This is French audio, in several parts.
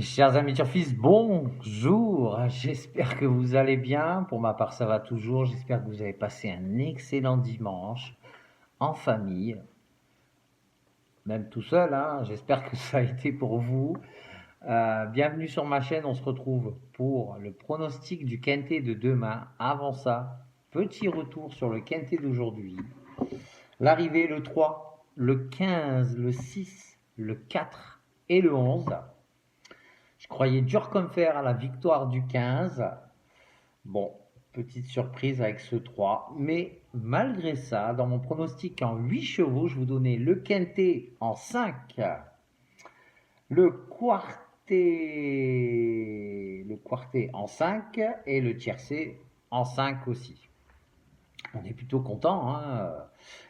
Chers amis turfistes, bonjour, j'espère que vous allez bien. Pour ma part, ça va toujours. J'espère que vous avez passé un excellent dimanche en famille, même tout seul, hein. J'espère que ça a été pour vous. Bienvenue sur ma chaîne, on se retrouve pour le pronostic du quintet de demain. Avant ça, petit retour sur le quintet d'aujourd'hui. L'arrivée le 3, le 15, le 6, le 4 et le 11. Je croyais dur comme fer à la victoire du 15. Bon, petite surprise avec ce 3. Mais malgré ça, dans mon pronostic en 8 chevaux, je vous donnais le quintet en 5, le quartet en 5 et le tiercé en 5 aussi. On est plutôt content, hein.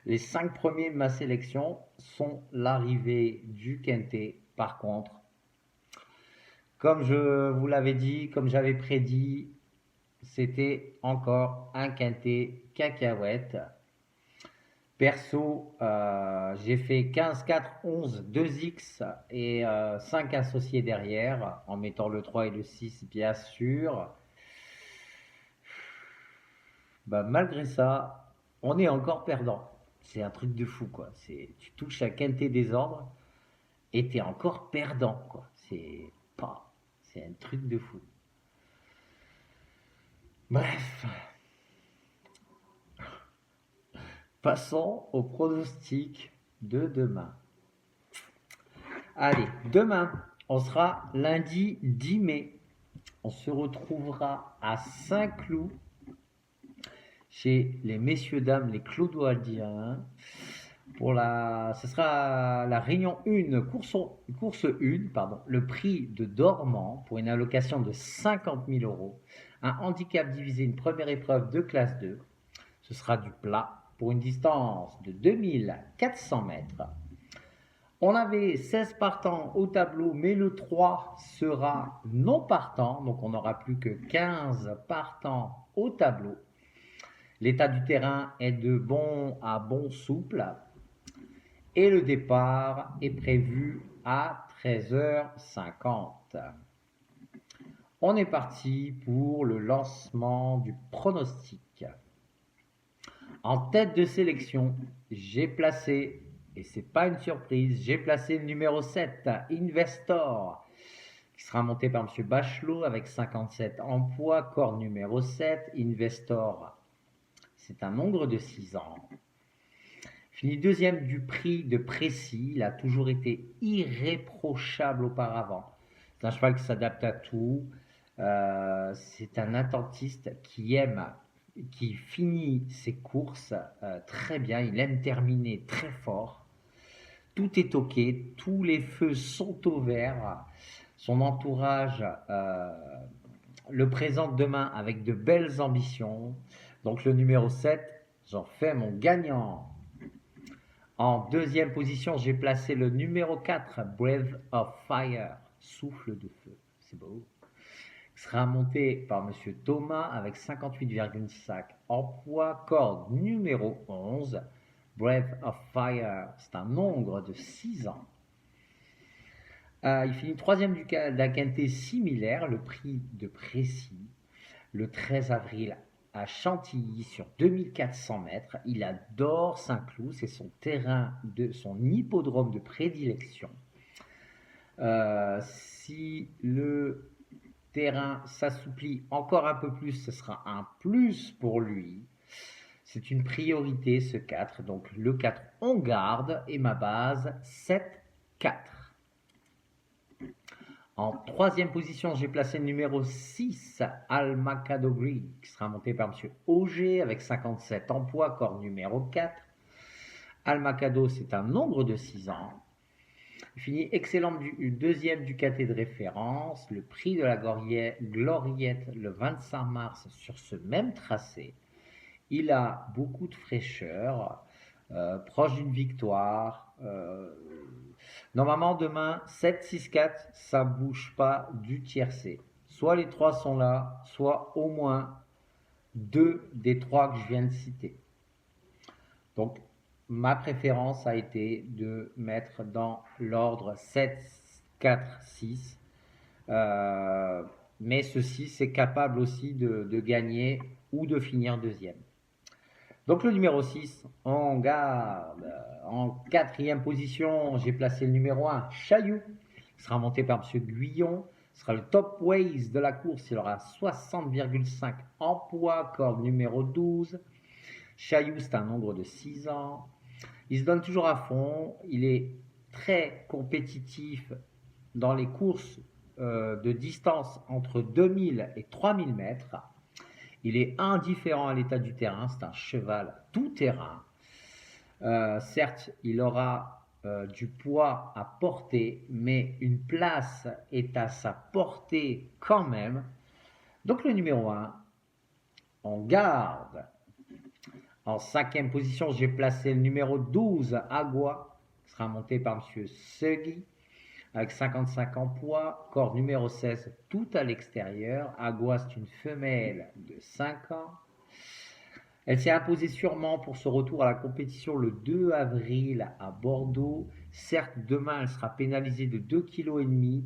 Les 5 premiers de ma sélection sont l'arrivée du quintet. Par contre, comme je vous l'avais dit, comme j'avais prédit, c'était encore un quintet cacahuète. Perso, j'ai fait 15, 4, 11, 2X et 5 associés derrière, en mettant le 3 et le 6 bien sûr. Bah, malgré ça, on est encore perdant. C'est un truc de fou, quoi. Tu touches à quintet désordre et t'es encore perdant, quoi. C'est un truc de fou. Bref, passons au pronostic de demain. Allez, demain, on sera lundi 10 mai. On se retrouvera à Saint-Cloud chez les messieurs-dames, les Clodoaldiens. Ce sera la réunion 1, course 1, pardon, le prix de Dormant pour une allocation de 50 000 euros. Un handicap divisé, une première épreuve de classe 2. Ce sera du plat pour une distance de 2400 mètres. On avait 16 partants au tableau, mais le 3 sera non partant, donc on n'aura plus que 15 partants au tableau. L'état du terrain est de bon à bon souple et le départ est prévu à 13h50. On est parti pour le lancement du pronostic. En tête de sélection, j'ai placé, et c'est pas une surprise, j'ai placé le numéro 7, Investor, qui sera monté par M. Bachelot avec 57 en poids, corps numéro 7, Investor. C'est un nombre de 6 ans. Fini deuxième du prix de Précis, il a toujours été irréprochable auparavant. C'est un cheval qui s'adapte à tout. C'est un attentiste qui finit ses courses très bien. Il aime terminer très fort. Tout est ok, tous les feux sont au vert. Son entourage le présente demain avec de belles ambitions. Donc le numéro 7, j'en fais mon gagnant. En deuxième position, j'ai placé le numéro 4, Breath of Fire, souffle de feu. C'est beau. Il sera monté par M. Thomas avec 58,5 en poids, corde numéro 11. Breath of Fire, c'est un nombre de 6 ans. Il finit troisième d'un quintet similaire, le prix de Précis, le 13 avril à Chantilly sur 2400 mètres. Il adore Saint-Cloud, c'est son terrain, son hippodrome de prédilection. Si le terrain s'assouplit encore un peu plus, ce sera un plus pour lui. C'est une priorité ce 4, donc le 4 on garde et ma base 7-4. En troisième position, j'ai placé le numéro 6, Almacado Green, qui sera monté par M. Auger avec 57 en poids, corps numéro 4. Almacado, c'est un nombre de 6 ans. Il finit excellent deuxième du caté de référence, le prix de la Gloriette le 25 mars sur ce même tracé. Il a beaucoup de fraîcheur, proche d'une victoire. Normalement, demain, 7-6-4, ça ne bouge pas du tiercé. Soit les 3 sont là, soit au moins 2 des 3 que je viens de citer. Donc, ma préférence a été de mettre dans l'ordre 7, 4, 6. Euh, mais ceci, c'est capable aussi de gagner ou de finir deuxième. Donc le numéro 6, on garde. En quatrième position, j'ai placé le numéro 1, Chailloux, qui sera monté par M. Guyon. Ce sera le top ways de la course. Il aura 60,5 en poids, corde numéro 12. Chailloux, c'est un nombre de 6 ans. Il se donne toujours à fond. Il est très compétitif dans les courses de distance entre 2000 et 3000 mètres. Il est indifférent à l'état du terrain. C'est un cheval tout terrain. Certes, il aura du poids à porter, mais une place est à sa portée quand même. Donc le numéro 1, on garde. En cinquième position, j'ai placé le numéro 12, Agua, qui sera monté par M. Segui, avec 55 en poids. Corde numéro 16, tout à l'extérieur. Agua, c'est une femelle de 5 ans. Elle s'est imposée sûrement pour ce retour à la compétition le 2 avril à Bordeaux. Certes, demain, elle sera pénalisée de 2,5 kg.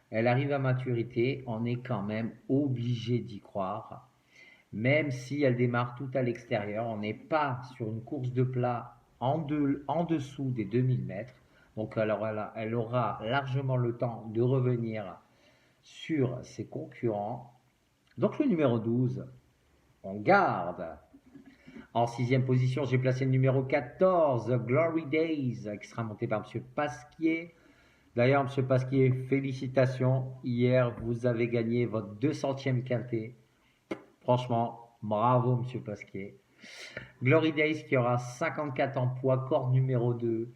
Elle arrive à maturité, on est quand même obligé d'y croire. Même si elle démarre tout à l'extérieur, on n'est pas sur une course de plat en dessous des 2000 mètres. Donc elle aura largement le temps de revenir sur ses concurrents. Donc le numéro 12, on garde. En sixième position, j'ai placé le numéro 14, Glory Days, qui sera monté par M. Pasquier. D'ailleurs, M. Pasquier, félicitations. Hier, vous avez gagné votre 200e quintet. Franchement, bravo, M. Pasquier. Glory Days qui aura 54 en poids, corde numéro 2.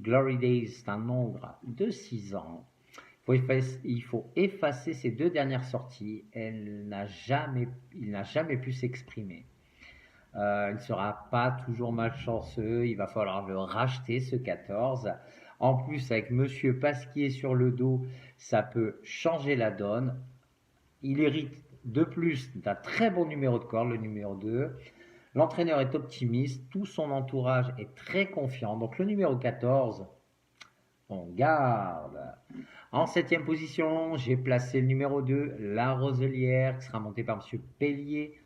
Glory Days, c'est un nombre de 6 ans. Il faut effacer ses 2 dernières sorties. Il n'a jamais pu s'exprimer. Il ne sera pas toujours malchanceux. Il va falloir le racheter, ce 14. En plus, avec Monsieur Pasquier sur le dos, ça peut changer la donne. Il hérite de plus d'un très bon numéro de corde, le numéro 2. L'entraîneur est optimiste. Tout son entourage est très confiant. Donc le numéro 14, on garde. En septième position, j'ai placé le numéro 2, La Roselière, qui sera monté par M. Pellier.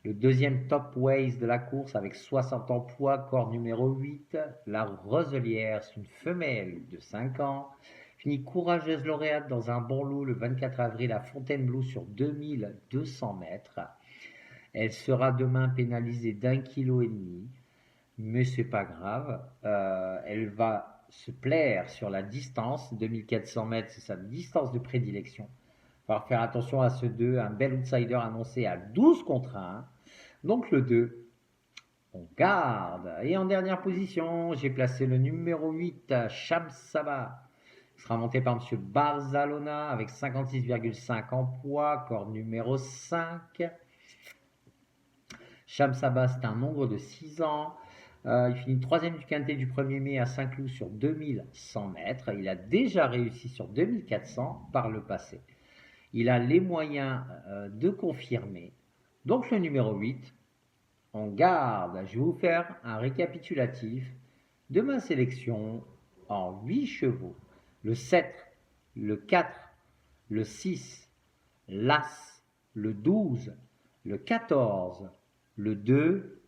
Le deuxième top ways de la course avec 60 en poids, corde numéro 8. La Roselière, c'est une femelle de 5 ans. Finit courageuse lauréate dans un bon lot le 24 avril à Fontainebleau sur 2200 mètres. Elle sera demain pénalisée d'1,5 kg, mais c'est pas grave. Elle va se plaire sur la distance, 2400 mètres, c'est sa distance de prédilection. Il va faire attention à ce 2, un bel outsider annoncé à 12 contre 1. Donc le 2, on garde. Et en dernière position, j'ai placé le numéro 8, Shamsaba. Il sera monté par M. Barzalona avec 56,5 en poids, corde numéro 5. Shamsaba, c'est un nombre de 6 ans. Il finit 3e du quintet du 1er mai à Saint-Cloud sur 2100 mètres. Il a déjà réussi sur 2400 par le passé. Il a les moyens de confirmer. Donc le numéro 8, on garde. Je vais vous faire un récapitulatif de ma sélection en 8 chevaux. Le 7, le 4, le 6, l'As, le 12, le 14, le 2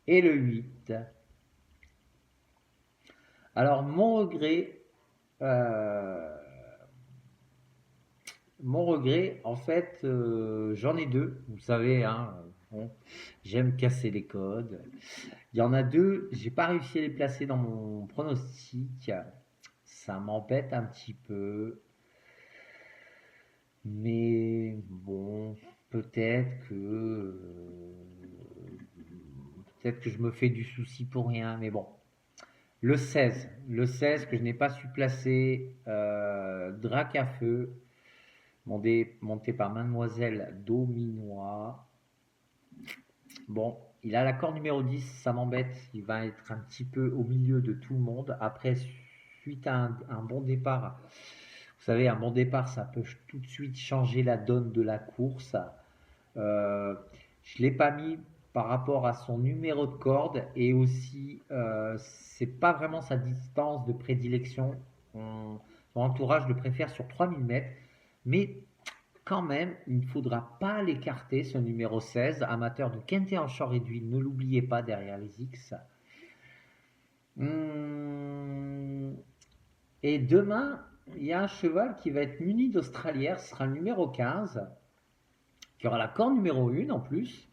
et le 8. Alors mon regret, en fait, j'en ai 2. Vous savez, hein, bon, j'aime casser les codes. Il y en a 2, j'ai pas réussi à les placer dans mon pronostic. Ça m'embête un petit peu. Mais bon, peut-être que je me fais du souci pour rien. Mais bon. Le 16 que je n'ai pas su placer, Drac à feu, monté par Mademoiselle Dominois. Bon, il a la corde numéro 10, ça m'embête. Il va être un petit peu au milieu de tout le monde. Après, suite à un bon départ, vous savez, un bon départ, ça peut tout de suite changer la donne de la course. Je ne l'ai pas mis par rapport à son numéro de corde et aussi, c'est pas vraiment sa distance de prédilection. Son entourage le préfère sur 3000 mètres. Mais quand même, il ne faudra pas l'écarter, ce numéro 16, amateur de quintet en short réduit. Ne l'oubliez pas derrière les X. Et demain, il y a un cheval qui va être muni d'Australière, ce sera le numéro 15, qui aura la corde numéro 1 en plus,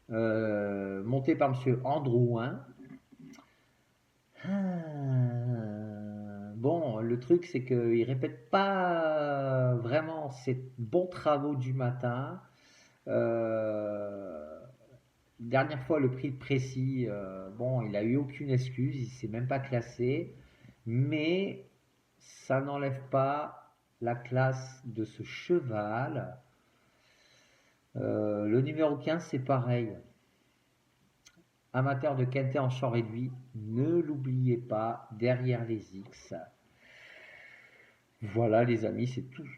monté par monsieur Androuin. Bon, le truc, c'est qu'il ne répète pas vraiment ses bons travaux du matin. Dernière fois, le prix de Précis, bon, il a eu aucune excuse, il s'est même pas classé, mais ça n'enlève pas la classe de ce cheval. Le numéro 15, c'est pareil. Amateur de quintet en short réduit, ne l'oubliez pas, derrière les X. Voilà les amis, c'est tout.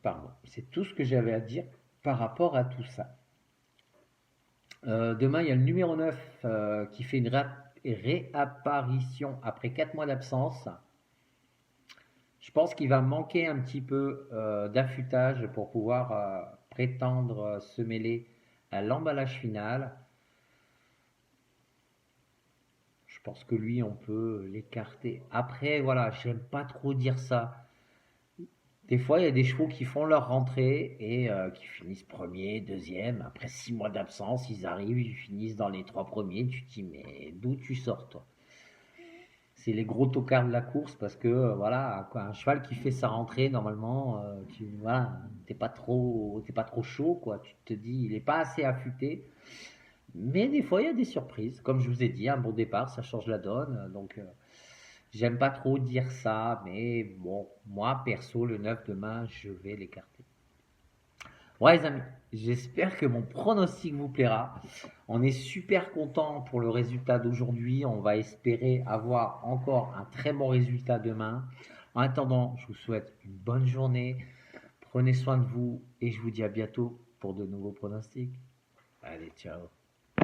Pardon, c'est tout ce que j'avais à dire par rapport à tout ça. Demain, il y a le numéro 9 qui fait une réapparition après 4 mois d'absence. Je pense qu'il va manquer un petit peu d'affûtage pour pouvoir prétendre se mêler à l'emballage final. Je pense que lui, on peut l'écarter. Après, voilà, j'aime pas trop dire ça. Des fois, il y a des chevaux qui font leur rentrée et qui finissent premier, deuxième. Après 6 mois d'absence, ils arrivent, ils finissent dans les 3 premiers. Tu te dis, mais d'où tu sors, toi? C'est les gros tocards de la course parce que, voilà, un cheval qui fait sa rentrée, normalement, voilà, t'es pas trop chaud, quoi. Tu te dis, il n'est pas assez affûté. Mais des fois, il y a des surprises. Comme je vous ai dit, un bon départ, ça change la donne. Donc, j'aime pas trop dire ça, mais bon, moi, perso, le 9 demain, je vais l'écarter. Ouais, les amis, j'espère que mon pronostic vous plaira. On est super content pour le résultat d'aujourd'hui. On va espérer avoir encore un très bon résultat demain. En attendant, je vous souhaite une bonne journée. Prenez soin de vous et je vous dis à bientôt pour de nouveaux pronostics. Allez, ciao.